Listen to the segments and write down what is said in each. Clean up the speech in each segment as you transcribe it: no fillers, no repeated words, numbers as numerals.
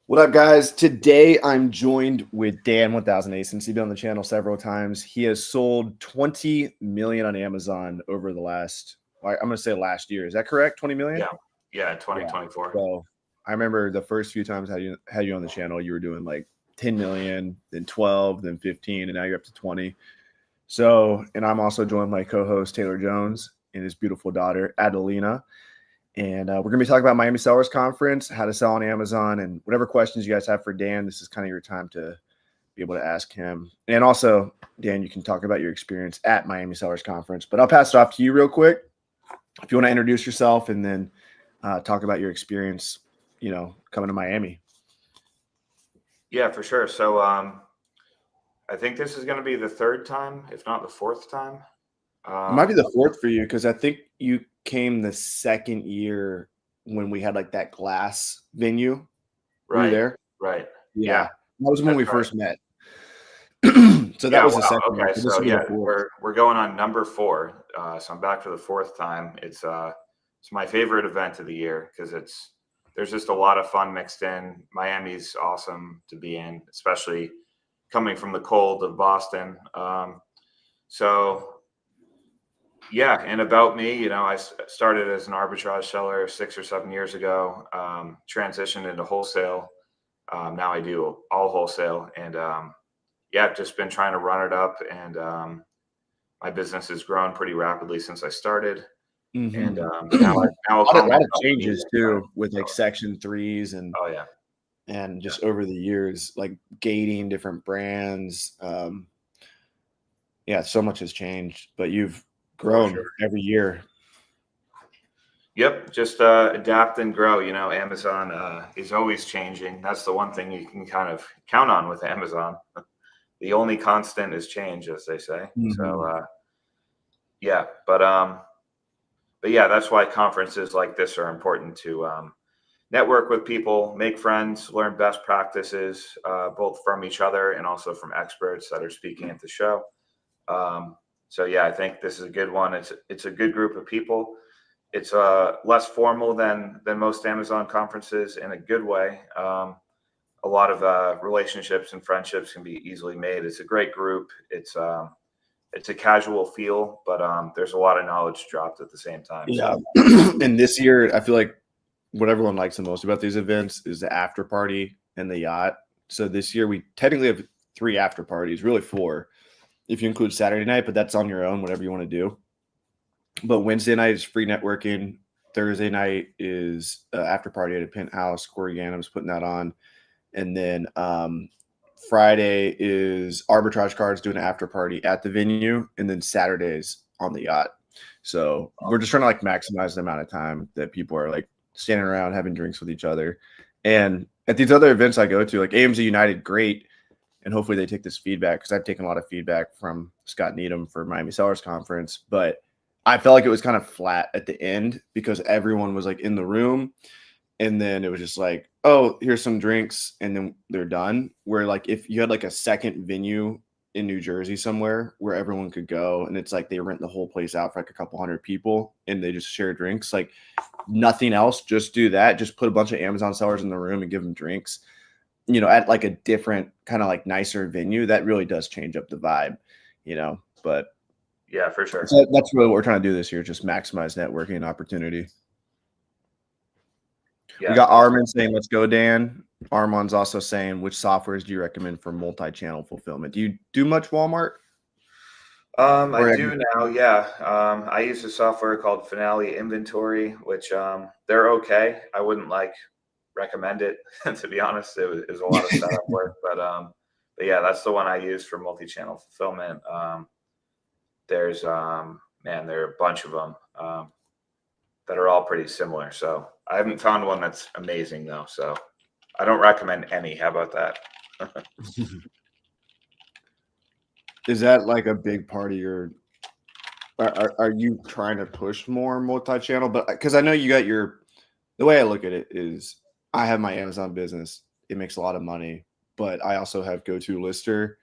What up, guys? Today I'm joined with Dan 1008. Since he's been on the channel several times, he has sold 20 million on Amazon over the last, I'm going to say last year. Is that correct? 20 million? Yeah, 2024. So I remember the first few times I had you on the channel, you were doing like 10 million, then 12, then 15, and now you're up to 20. So, and I'm also joined by my co-host Taylor Jones and his beautiful daughter Adelina. And we're going to be talking about Miami Sellers Conference, how to sell on Amazon, and whatever questions you guys have for Dan. This is kind of your time to be able to ask him. And also, Dan, you can talk about your experience at Miami Sellers Conference. But I'll pass it off to you real quick if you want to introduce yourself and then talk about your experience, coming to Miami. Yeah, for sure. So I think this is going to be the third time, if not the fourth time. It might be the fourth for you because I think you came the second year when we had like that glass venue. Right. Were you there? Right. Yeah. That was when we first met. So that was the second. Okay. So yeah, we're going on number 4. So I'm back for the fourth time. It's my favorite event of the year because there's just a lot of fun mixed in. Miami's awesome to be in, especially coming from the cold of Boston. Yeah, and about me, I started as an arbitrage seller 6 or 7 years ago, transitioned into wholesale. Now I do all wholesale, and I've just been trying to run it up, and my business has grown pretty rapidly since I started. Mm-hmm. And now a lot of changes too with like Section 3s and and just over the years, like gating different brands. So much has changed, but you've grown every year. Yep, just adapt and grow. Amazon is always changing. That's the one thing you can kind of count on with Amazon. The only constant is change, as they say. Mm-hmm. So but yeah, that's why conferences like this are important to network with people, make friends, learn best practices, both from each other and also from experts that are speaking at the show. I think this is a good one. It's a good group of people. It's less formal than most Amazon conferences in a good way. A lot of relationships and friendships can be easily made. It's a great group. It's a casual feel, but there's a lot of knowledge dropped at the same time. Yeah. And this year, I feel like what everyone likes the most about these events is the after party and the yacht. So this year we technically have 3 after parties, really 4. If you include Saturday night, but that's on your own, whatever you want to do. But Wednesday night is free networking. Thursday night is after party at a penthouse. Corey Gannum's putting that on. And then Friday is arbitrage cards doing an after party at the venue. And then Saturday's on the yacht. So we're just trying to like maximize the amount of time that people are like standing around having drinks with each other. And at these other events I go to, like AMZ United, great. And hopefully they take this feedback because I've taken a lot of feedback from Scott Needham for Miami Sellers Conference. But I felt like it was kind of flat at the end because everyone was like in the room. And then it was just like, oh, here's some drinks. And then they're done. Where like if you had like a second venue in New Jersey somewhere where everyone could go and it's like they rent the whole place out for like a couple hundred people and they just share drinks, like nothing else, just do that. Just put a bunch of Amazon sellers in the room and give them drinks. At like a different kind of like nicer venue, that really does change up the vibe, but yeah, for sure. So that's really what we're trying to do this year, just maximize networking and opportunity. Yeah. We got Armin saying, let's go, Dan. Armand's also saying, which softwares do you recommend for multi-channel fulfillment? Do you do much Walmart? I do now. Yeah. I use a software called Finale Inventory, which they're okay. I wouldn't recommend it to be honest. It was a lot of setup work, but yeah, that's the one I use for multi-channel fulfillment. There's there are a bunch of them that are all pretty similar. So I haven't found one that's amazing though. So I don't recommend any. How about that? Is that like a big part of your? Are you trying to push more multi-channel? But because I know you got the way I look at it is, I have my Amazon business. It makes a lot of money, but I also have GoToLister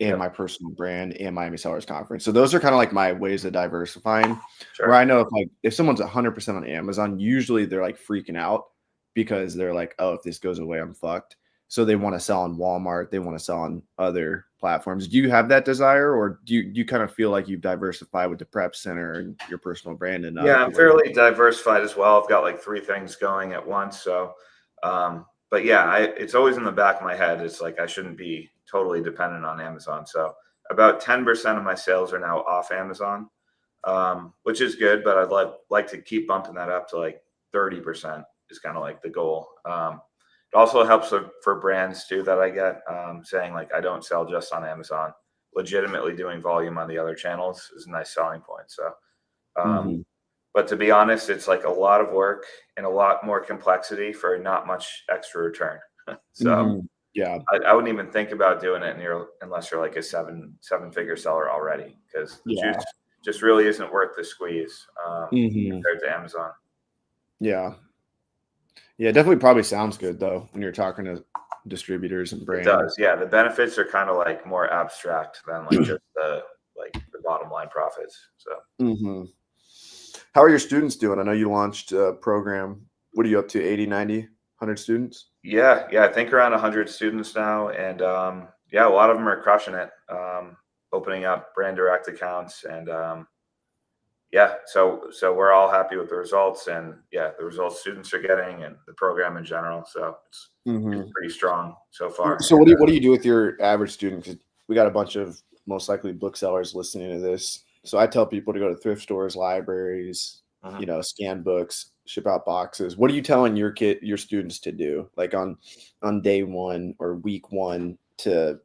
and my personal brand and Miami Sellers Conference. So those are kind of like my ways of diversifying. Sure. Where I know if someone's 100% on Amazon, usually they're like freaking out because they're like, oh, if this goes away, I'm fucked. So they want to sell on Walmart, they want to sell on other platforms. Do you have that desire, or do you kind of feel like you've diversified with the prep center and your personal brand enough Yeah, to I'm where? fairly diversified as well. I've got like three things going at once. So, but yeah, it's always in the back of my head. It's like I shouldn't be totally dependent on Amazon. So about 10% of my sales are now off Amazon, which is good, but I'd like to keep bumping that up to like 30% is kind of like the goal. It also helps for brands too that I get saying like I don't sell just on Amazon. Legitimately doing volume on the other channels is a nice selling point. So, um, Hmm. but to be honest, it's like a lot of work and a lot more complexity for not much extra return. So Hmm. Yeah. I wouldn't even think about doing it unless you're like a seven figure seller already, because the juice Yeah. just really isn't worth the squeeze Hmm. compared to Amazon. Yeah. Yeah. Definitely probably sounds good though when you're talking to distributors and It does, brands. yeah. The benefits are kind of like more abstract than like just the bottom line profits. So Hmm. How are your students doing? I know you launched a program. What are you up to? 80, 90, 100 students? yeah, I think around 100 students now, and yeah, a lot of them are crushing it, opening up brand direct accounts, and yeah, so we're all happy with the results, and yeah, the results students are getting, and the program in general. So it's Hmm. pretty strong so far. So what do you do with your average student? 'Cause we got a bunch of most likely booksellers listening to this. So I tell people to go to thrift stores, libraries, Mhm. scan books, ship out boxes. What are you telling your students to do, like on day one or week one, to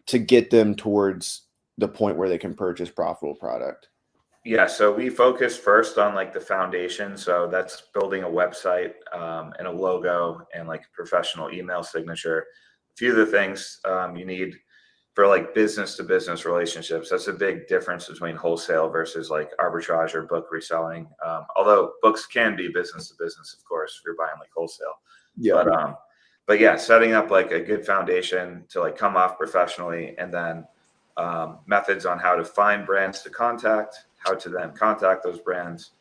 get them towards the point where they can purchase profitable product? Yeah, so we focus first on like the foundation. So that's building a website and a logo and like a professional email signature. A few of the things you need for like business to business relationships. That's a big difference between wholesale versus like arbitrage or book reselling. Although books can be business to business, of course, if you're buying like wholesale. Yeah. But yeah, setting up like a good foundation to like come off professionally, and then methods on how to find brands to contact, how to then contact those brands,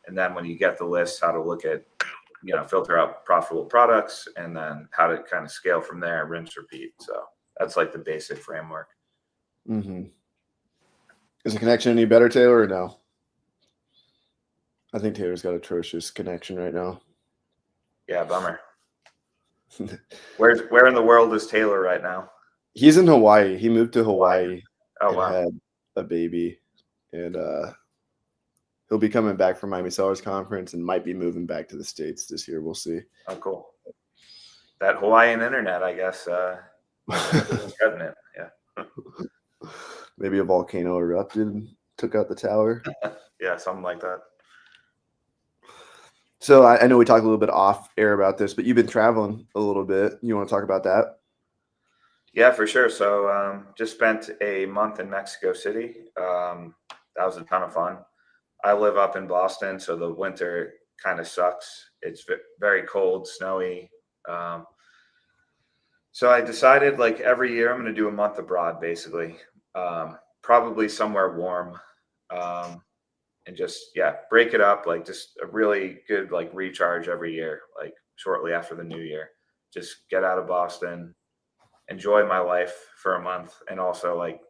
and then when you get the list, how to look at, filter out profitable products, and then how to kind of scale from there, rinse, repeat. So that's like the basic framework. Hmm. Is the connection any better, Taylor, or no? I think Taylor's got atrocious connection right now. Yeah, bummer. Where in the world is Taylor right now? He's in Hawaii. He moved to Hawaii. Hawaii Oh and wow. had a baby, and he'll be coming back from Miami Sellers Conference and might be moving back to the States this year. We'll see. Oh cool. That Hawaiian internet, I guess, isn't cutting it. Yeah. Maybe a volcano erupted and took out the tower. Yeah, something like that. So I know we talked a little bit off air about this, but you've been traveling a little bit. You want to talk about that? Yeah, for sure. So just spent a month in Mexico City. That was a ton of fun. I live up in Boston, so the winter kind of sucks. It's very cold, snowy. Um, so I decided like every year I'm going to do a month abroad, basically, probably somewhere warm, and just yeah, break it up. Like just a really good like recharge every year, like shortly after the new year. Just get out of Boston, enjoy my life for a month, and also like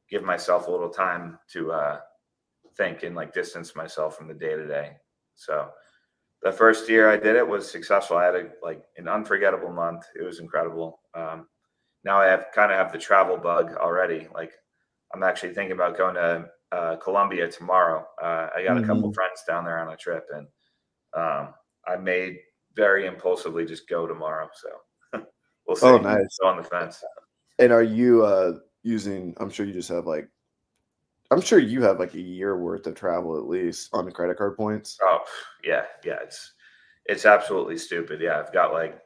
give myself a little time to think and like distance myself from the day to day. So the first year I did it was successful. I had like an unforgettable month. It was incredible. Now I have the travel bug already. Like I'm actually thinking about going to Colombia tomorrow. I got a couple Hmm. friends down there on a trip, and I may very impulsively just go tomorrow. So we'll Oh, see. nice. Still on the fence. And are you using? I'm sure you just have like. I'm sure you have like a year worth of travel at least on the credit card points. Oh yeah. It's absolutely stupid. Yeah, I've got like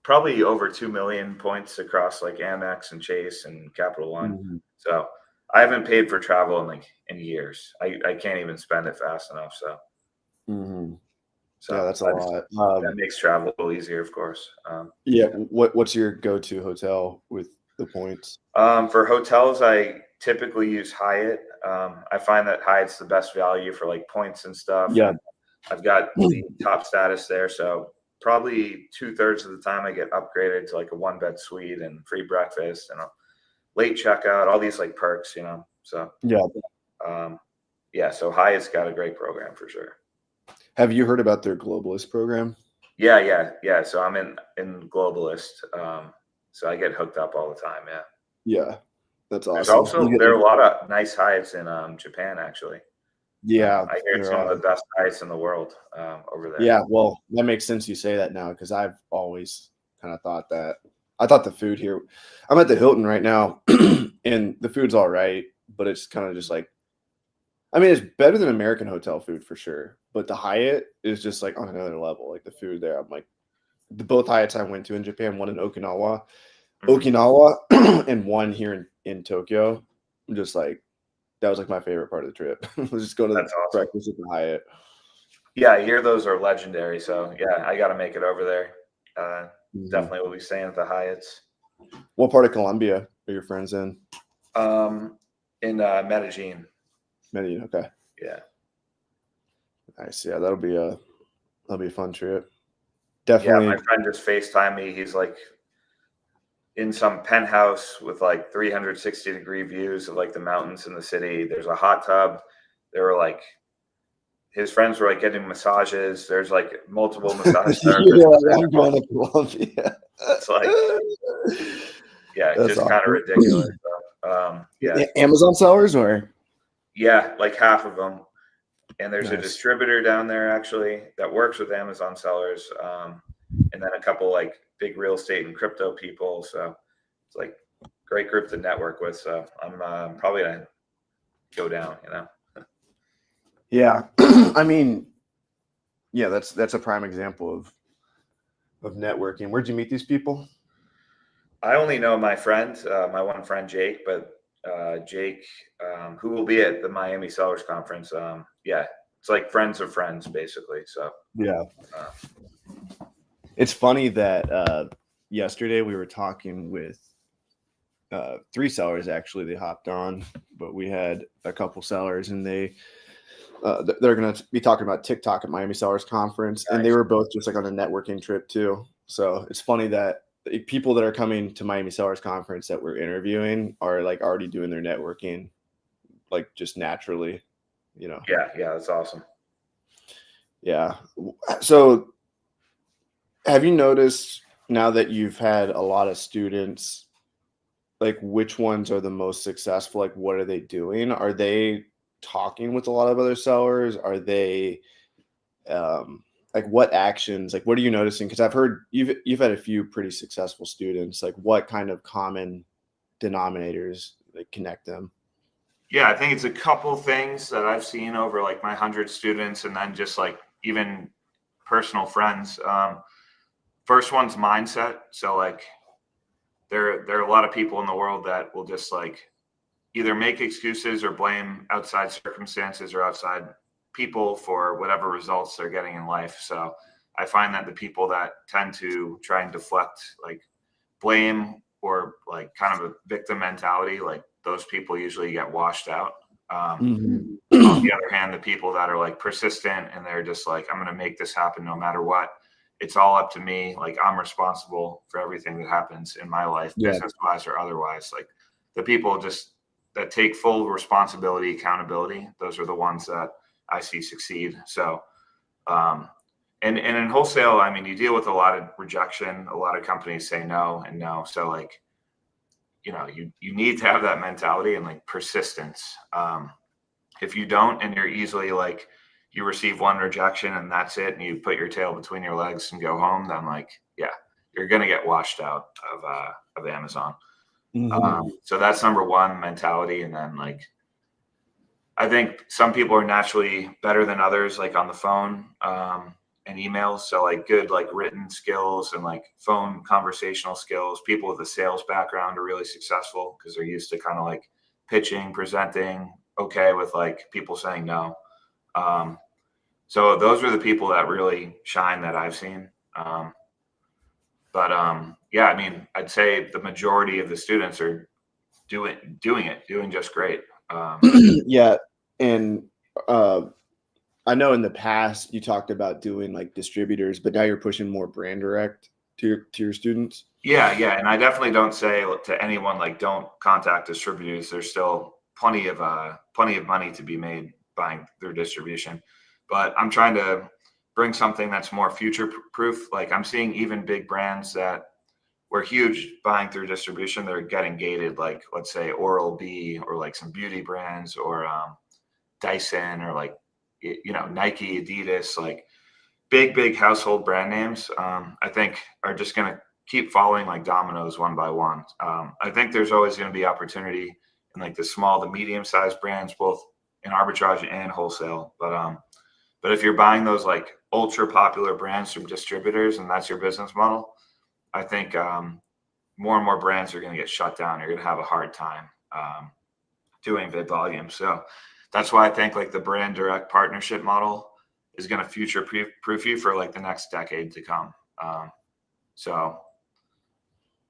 probably over 2 million points across like Amex and Chase and Capital One. Hmm. So I haven't paid for travel in years. I can't even spend it fast enough. So Hmm. Yeah, so that's a that's, lot. that makes travel a little easier, of course. Yeah. What's your go-to hotel with the points? For hotels, I typically use Hyatt. I find that Hyatt's the best value for like points and stuff, Yeah. and I've got the top status there, so probably 2/3 of the time I get upgraded to like a 1-bed suite and free breakfast and a late checkout, all these like perks, So Yeah. yeah, so Hyatt's got a great program for sure. Have you heard about their globalist program? Yeah. So I'm in Globalist. So I get hooked up all the time. Yeah. Yeah, that's There's awesome. also there are a lot of nice Hyatts in Japan actually. Yeah, I hear it's they're some of the best Hyatts in the world over there. yeah. Well, that makes sense you say that now because I've always kind of thought that. I thought the food here. I'm at the Hilton right now, and the food's all right, but it's kind of just like. I mean, it's better than American hotel food for sure, but the Hyatt is just like on another level. Like the food there, I'm like both Hyatts I went to in Japan, one in Okinawa, and one here in Tokyo. I'm just like that was like my favorite part of the trip. Was just go to That's awesome. breakfast at the Hyatt. Yeah, I hear those are legendary. So yeah, I got to make it over there. Definitely will be staying at the Hyatts. What part of Colombia are your friends in? In Medellin. Medellin. Okay. Yeah. Nice. Yeah, that'll be a fun trip. Definitely. Yeah, my friend just FaceTimed me. He's like in some penthouse with like 360-degree views of like the mountains in the city. There's a hot tub. There were like his friends were like getting massages. There's like multiple massage therapists. Yeah, I'm going to Colombia. It's like, yeah, That's just awesome. kind of ridiculous. Yeah, Amazon sellers or yeah, like half of them. And there's a Nice. distributor down there actually that works with Amazon sellers, and then a couple like big real estate and crypto people. So it's like great group to network with. So I'm probably gonna go down. Yeah. I mean, yeah, that's a prime example of networking. Where'd you meet these people? I only know my friend, my one friend Jake, but Jake, who will be at the Miami Sellers Conference. Yeah, it's like friends of friends, basically. So Yeah. It's funny that yesterday we were talking with 3 sellers. Actually, they hopped on, but we had a couple sellers, and they're going to be talking about TikTok at Miami Sellers Conference, and they were both just like on a networking trip too. So it's funny that people that are coming to Miami Sellers Conference that we're interviewing are like already doing their networking, like just naturally, Yeah, that's awesome. Yeah. So have you noticed now that you've had a lot of students, like which ones are the most successful? Like what are they doing? Are they talking with a lot of other sellers? Are they like what actions, like what are you noticing? Because I've heard you've had a few pretty successful students. Like what kind of common denominators like connect them? Yeah, I think it's a couple things that I've seen over like my 100 students, and then just like even personal friends. First one's mindset. So like there are a lot of people in the world that will just like either make excuses or blame outside circumstances or outside people for whatever results they're getting in life. So I find that the people that tend to try and deflect like blame or like kind of a victim mentality, like those people usually get washed out. On the other hand, the people that are like persistent and they're just like, I'm going to make this happen no matter what. It's all up to me. Like I'm responsible for everything that happens in my life, business wise or otherwise. Like the people just that take full responsibility, accountability. Those are the ones that I see succeed. So, and in wholesale, I mean, you deal with a lot of rejection. A lot of companies say no and no. So like, you need to have that mentality and like persistence. If you don't, and you're easily like, you receive one rejection and that's it, and you put your tail between your legs and go home, then like, yeah, you're going to get washed out of Amazon. So that's number one, mentality. And then like, I think some people are naturally better than others, like on the phone and emails. So like good, like written skills and like phone conversational skills. People with a sales background are really successful because they're used to kind of like pitching, presenting, okay with like people saying no. So those are the people that really shine that I've seen. Yeah, I mean, I'd say the majority of the students are doing just great. Yeah. And I know in the past you talked about doing like distributors, but now you're pushing more brand direct to your students. Yeah, yeah, and I definitely don't say to anyone like don't contact distributors. There's still plenty of money to be made buying through distribution, but I'm trying to bring something that's more future proof. Like I'm seeing even big brands that were huge buying through distribution, they're getting gated. Like let's say Oral B or like some beauty brands or Dyson or like Nike, Adidas, like big household brand names. I think are just going to keep following like dominoes one by one. I think there's always going to be opportunity in like the small to medium sized brands, both in arbitrage and wholesale. But if you're buying those like ultra popular brands from distributors and that's your business model, I think more and more brands are going to get shut down. You're going to have a hard time doing big volume. So that's why I think like the brand direct partnership model is going to future proof you for like the next decade to come. So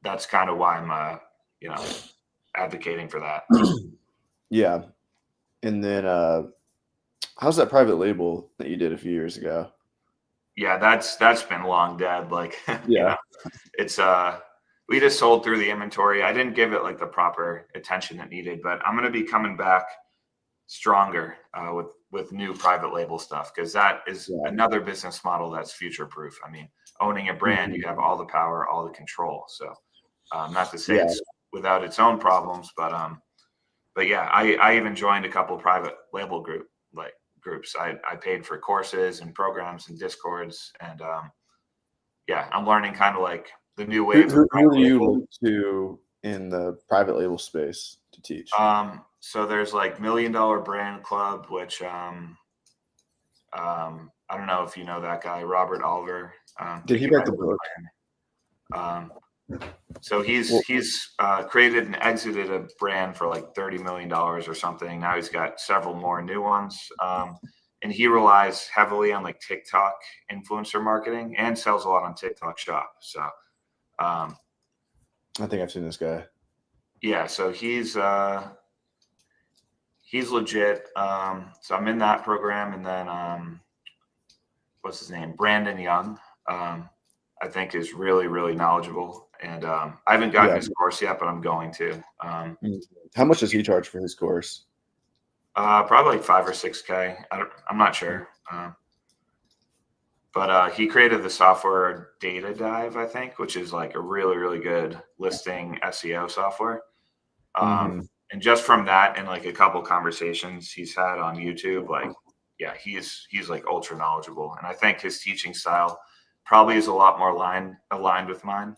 that's kind of why I'm, advocating for that. Yeah. And then how's that private label that you did a few years ago? Yeah, that's been long dead. Like, Yeah. it's we just sold through the inventory. I didn't give it like the proper attention it needed, but I'm going to be coming back stronger with new private label stuff because that is another business model that's future proof. I mean, owning a brand, you have all the power, all the control. So not to say it's without its own problems, but yeah, I even joined a couple of private label groups. I paid for courses and programs and discords, and I'm learning kind of like the new wave. Who do you look to in the private label space to teach? So there's like $1 Million Brand Club, which I don't know if you know that guy, Robert Oliver. Did he write the book? So he's created and exited a brand for like $30 million or something. Now he's got several more new ones. And he relies heavily on like TikTok influencer marketing and sells a lot on TikTok Shop. So I think I've seen this guy. Yeah, so he's legit. So I'm in that program, and then what's his name? Brandon Young. I think is really, really knowledgeable. And I haven't gotten his course yet, but I'm going to. How much does he charge for his course? Probably like $5,000 or $6,000. I'm not sure. But he created the software Data Dive, I think, which is like a really, really good listing SEO software. And just from that and like a couple conversations he's had on YouTube, like, yeah, he's like ultra knowledgeable. And I think his teaching style probably is a lot more aligned with mine.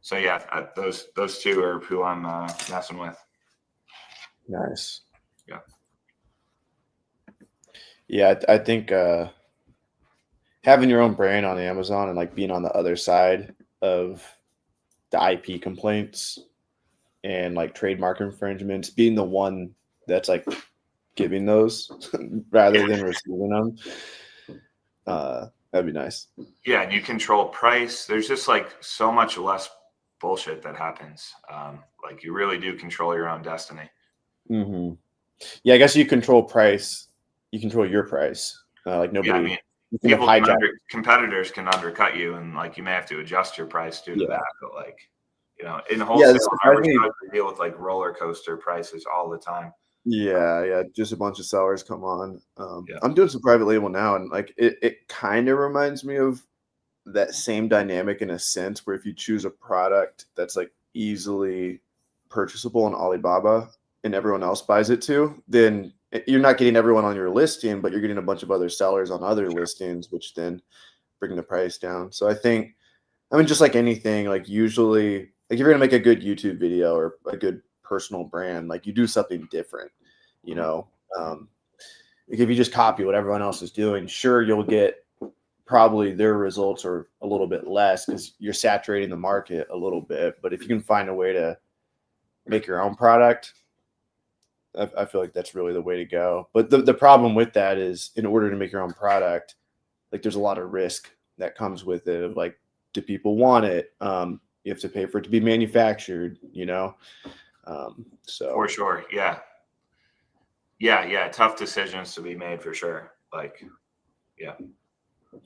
So yeah, those two are who I'm messing with. Nice. Yeah. Yeah, I think having your own brand on Amazon and like being on the other side of the IP complaints and like trademark infringements, being the one that's like giving those rather than receiving them, that'd be nice. Yeah, and you control price. There's just like so much less bullshit that happens. Like you really do control your own destiny. Yeah, I guess you control price. You control your price. Like nobody. Yeah, I mean, competitors can undercut you, and like you may have to adjust your price due to that. But like, in wholesale, I deal with like roller coaster prices all the time. Yeah, just a bunch of sellers come on. I'm doing some private label now, and like it kind of reminds me of that same dynamic in a sense, where if you choose a product that's like easily purchasable on Alibaba and everyone else buys it too, then you're not getting everyone on your listing, but you're getting a bunch of other sellers on other listings, which then bring the price down. So I think, just like anything, like usually, like if you're gonna make a good YouTube video or a good personal brand, like you do something different, like if you just copy what everyone else is doing, sure, you'll get probably their results are a little bit less because you're saturating the market a little bit. But if you can find a way to make your own product, I feel like that's really the way to go. But the problem with that is, in order to make your own product, like there's a lot of risk that comes with it. Of like, do people want it? You have to pay for it to be manufactured, So for sure, yeah. Yeah, tough decisions to be made for sure. Like, yeah,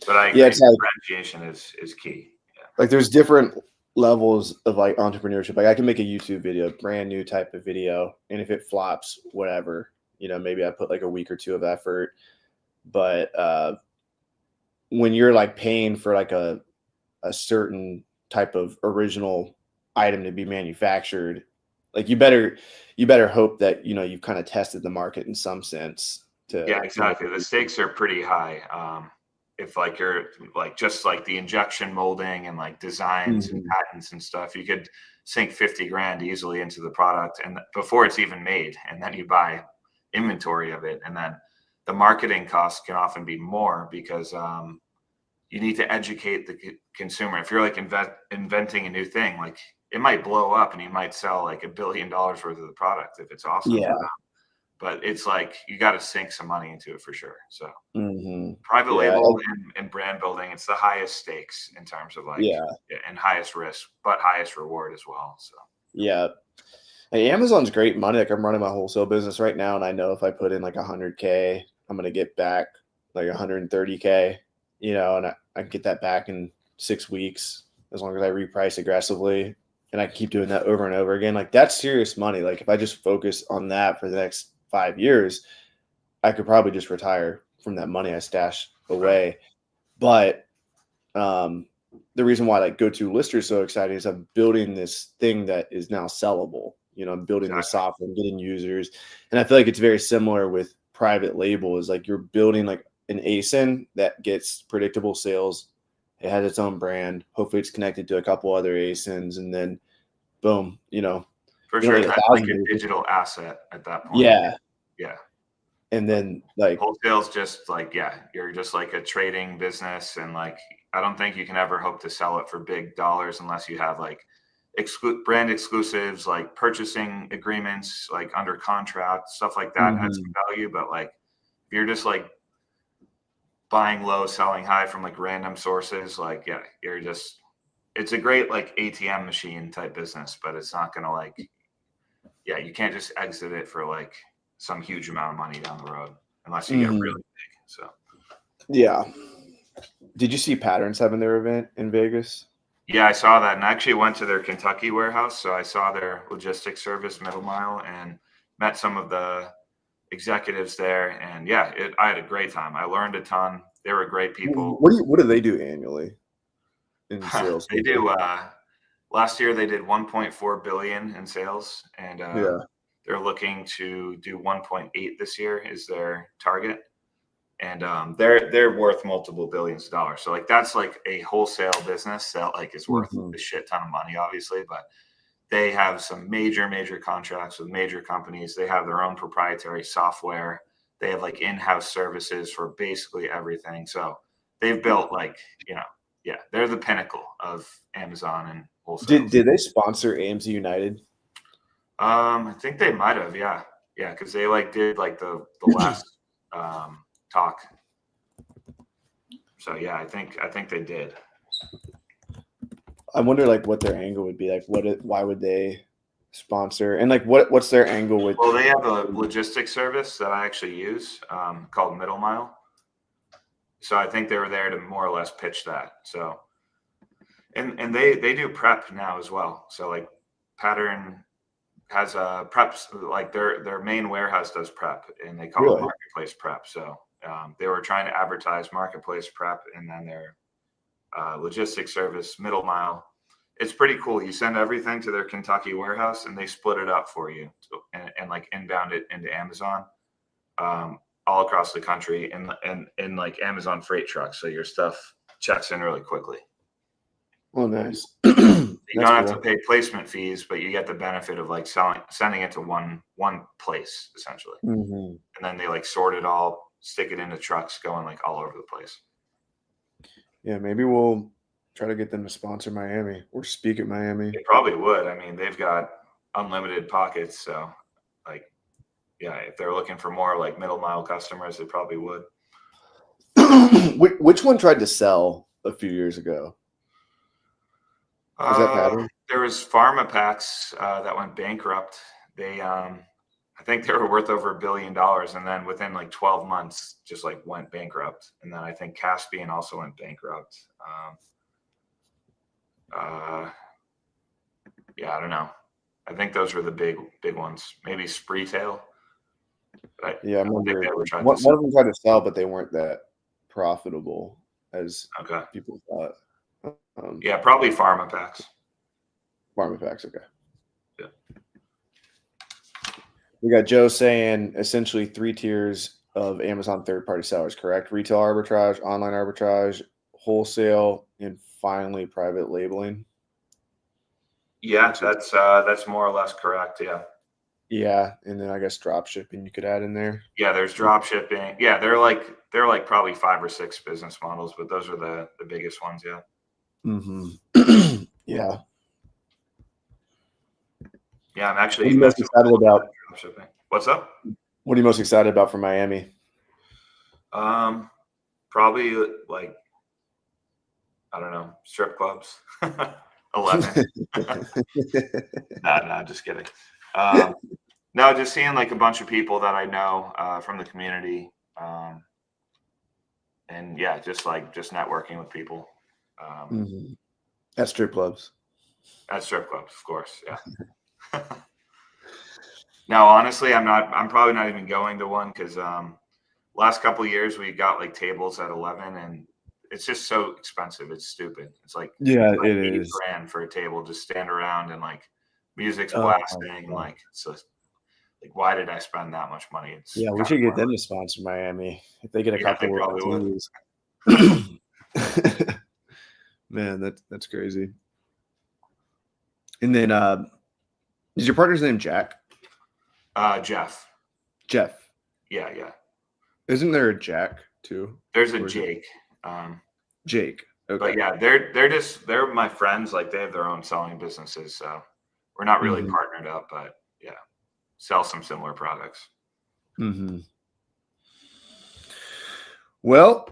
but I Yeah, agree. it's like Differentiation is key. Yeah. there's different levels of like entrepreneurship. Like I can make a YouTube video, brand new type of video, and if it flops, whatever, maybe I put like a week or two of effort. But when you're like paying for like a certain type of original item to be manufactured, like you better hope that you've kind of tested the market in some sense Yeah, to make exactly. The stakes are pretty high. If like you're like just like the injection molding and like designs and Mhm. patents and stuff, you could sink 50 grand easily into the product and before it's even made. And then you buy inventory of it. And then the marketing costs can often be more because you need to educate the consumer. If you're like inventing a new thing, like it might blow up and you might sell like $1 billion worth of the product if it's awesome for Yeah. them. But it's like you got to sink some money into it for sure. So Hmm. private Yeah. label and brand building, it's the highest stakes in terms of like Yeah. and highest risk, but highest reward as well. So Yeah. Hey, Amazon's great money. Like I'm running my wholesale business right now, and I know if I put in like 100K, I'm gonna get back like 130K. And I get that back in 6 weeks as long as I reprice aggressively, and I keep doing that over and over again. Like that's serious money. Like if I just focus on that for the next 5 years, I could probably just retire from that money I stashed right. away. But um, the reason why like go-to lister is so exciting is I'm building this thing that is now sellable. I'm building the Exactly. software and getting users. And I feel like it's very similar with private label is like you're building like an ASIN that gets predictable sales. It has its own brand. Hopefully it's connected to a couple other ASINs and then boom, For you don't sure. need a That's like thousand a ASINs. digital asset at that point. Yeah. Yeah. And Like then like, wholesale's just like, yeah, you're just like a trading business. And like, I don't think you can ever hope to sell it for big dollars unless you have like brand exclusives, like purchasing agreements, like under contract, stuff like that adds mhm, some value. But like, if you're just like buying low, selling high from like random sources, like, yeah, it's a great like ATM machine type business, but it's not going to like, yeah, you can't just exit it for like some huge amount of money down the road unless you get mhm, really big. So, yeah. Did you see Patterns having their event in Vegas? yeah, I saw that and I actually went to their Kentucky warehouse. So I saw their logistics service middle mile and met some of the executives there. And yeah, I had a great time. I learned a ton. They were great people. What do they do annually in sales? They do, last year they did 1.4 billion in sales and Yeah. they're looking to do 1.8 this year is their target. And they're worth multiple billions of dollars. So like that's like a wholesale business that like is worth Mhm. a shit ton of money, obviously, but they have some major contracts with major companies. They have their own proprietary software. They have like in-house services for basically everything. So they've built like, yeah, they're the pinnacle of Amazon and Did wholesales. did they sponsor AMC United? I think they might have, yeah. Yeah, because they like did like the last talk. So yeah, I think they did. I wonder like what their angle would be. Like why would they sponsor? And like what's their angle with Well, they have a logistics service that I actually use called Middle Mile. So I think they were there to more or less pitch that. So and they do prep now as well. So like Pattern has a preps like their main warehouse does prep and they call it really? marketplace prep. So they were trying to advertise marketplace prep and then their logistics service Middle Mile. It's pretty cool. You send everything to their Kentucky warehouse and they split it up for you and like inbound it into Amazon all across the country and in like Amazon freight trucks. So your stuff checks in really quickly. Oh, nice. You That's don't have to cool. pay placement fees, but you get the benefit of like sending it to one place essentially. Hmm. And then they like sort it all, stick it into trucks going like all over the place. Yeah, maybe we'll try to get them to sponsor Miami or speak at Miami. They probably would. I mean, they've got unlimited pockets. So like, yeah, if they're looking for more like middle mile customers, they probably would. Which one tried to sell a few years ago? Was that Pattern? There was pharma packs that went bankrupt. They I think they were worth over $1 billion, and then within like 12 months, just like went bankrupt. And then I think Caspian also went bankrupt. Yeah, I don't know. I think those were the big ones. Maybe Spreetail. But Yeah, I I don't think remember they ever tried to one sell. of them tried to sell, but they weren't that profitable as Okay. people thought. Yeah, probably Pharma Packs. Pharma packs, okay. Yeah. We got Joe saying essentially 3 tiers of Amazon third-party sellers, correct? Retail arbitrage, online arbitrage, wholesale, and finally private labeling. Yeah, that's more or less correct. Yeah. Yeah, and then I guess drop shipping you could add in there. Yeah, there's drop shipping. Yeah, they're like probably 5 or 6 business models, but those are the biggest ones. Yeah. Mm-hmm. Yeah. Yeah, I'm What actually are you most excited about? drop shipping. What's up? What are you most excited about for Miami? Probably like, I don't know, strip clubs. 11. No, just kidding. No, just seeing like a bunch of people that I know from the community, and yeah, just networking with people. Mm-hmm. At strip clubs. At strip clubs, of course. Yeah. No, honestly, I'm probably not even going to one because last couple of years we got like tables at 11, and it's just so expensive. It's stupid. It's like, Yeah, it 8 is. grand for a table, just stand around and like music's Oh, blasting. Like, so like, why did I spend that much money? It's yeah, we kind should of get them to sponsor Miami if they get a Yeah, they couple of probably would. opportunities. Man, that's crazy. And then is your partner's name Jack? Jeff. Jeff. Yeah. Isn't there a Jack too? There's a Or is it Jake. Jake. Okay. But yeah, they're my friends. Like, they have their own selling businesses, so we're not really Mhm. partnered up, but yeah, sell some similar products. Mm-hmm. Well,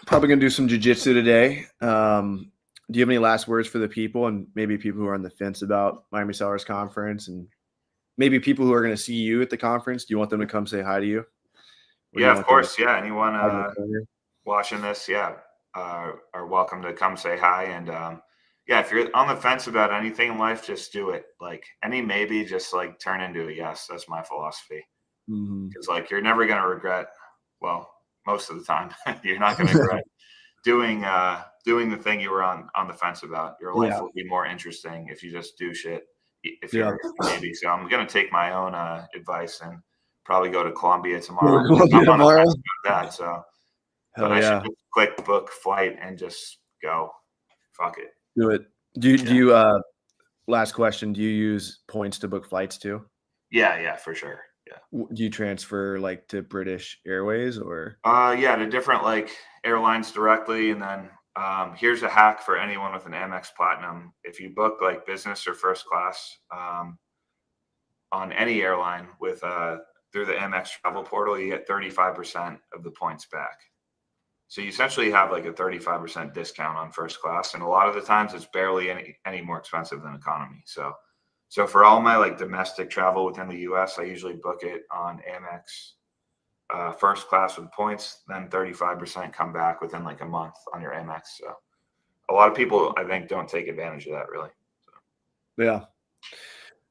probably gonna do some jujitsu today. Do you have any last words for the people and maybe people who are on the fence about Miami Sellers Conference and maybe people who are going to see you at the conference? Do you want them to come say hi to you? Or do Yeah, you of want them course. Yeah, anyone hide in the corner? watching this, yeah, are welcome to come say hi. And yeah, if you're on the fence about anything in life, just do it. Like, any maybe, just like turn into a yes. That's my philosophy. Mhm. Because like, you're never gonna regret. Well, most of the time, you're not gonna regret doing the thing you were on the fence about. Your life Yeah. will be more interesting if you just do shit. If Yeah. you're maybe. So I'm gonna take my own advice and probably go to Colombia tomorrow. Columbia I'm on the tomorrow? fence about that. So, but Hell I should yeah. just click book flight and just go. Fuck it. Do it. Do you last question, do you use points to book flights too? Yeah, for sure. Yeah. Do you transfer like to British Airways or? Yeah, to different like airlines directly, and then here's a hack for anyone with an Amex Platinum. If you book like business or first class on any airline with through the Amex travel portal, you get 35% of the points back. So you essentially have like a 35% discount on first class, and a lot of the times it's barely any more expensive than economy. So for all my like domestic travel within the US, I usually book it on Amex first class with points, then 35% come back within like a month on your Amex. So a lot of people, I think, don't take advantage of that, really. So. Yeah.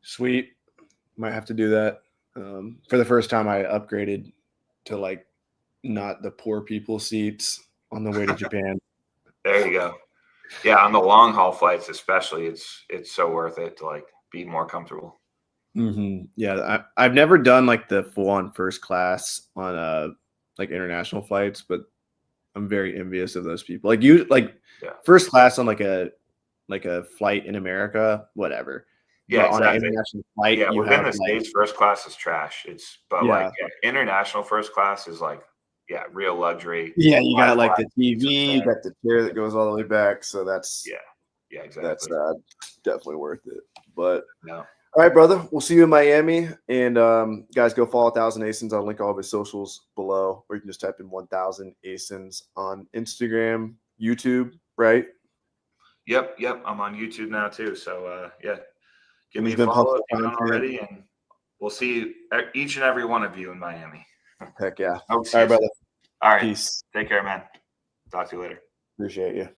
Sweet. Might have to do that. For the first time, I upgraded to like not the poor people seats on the way to Japan. There you go. Yeah, on the long haul flights, especially, it's so worth it to like be more comfortable. Mm-hmm. Yeah, I've never done like the full on first class on like international flights, but I'm very envious of those people. Like first class on like a flight in America, whatever. Yeah, But on an exactly. international flight, Yeah, you within have the States, first class is trash. But like, international first class is like, yeah, real luxury. Yeah, you got like the It's TV, you got the chair that goes all the way back. So that's exactly. that's definitely worth it. But no. All right, brother. We'll see you in Miami. And guys, go follow 1000 ASINs. I'll link all of his socials below, or you can just type in 1000 ASINs on Instagram, YouTube, right? Yep. I'm on YouTube now too. So yeah, give And me he's a been follow pumping if you haven't content. already, and we'll see each and every one of you in Miami. Heck yeah. All All right, brother. All right. Peace. Take care, man. Talk to you later. Appreciate you.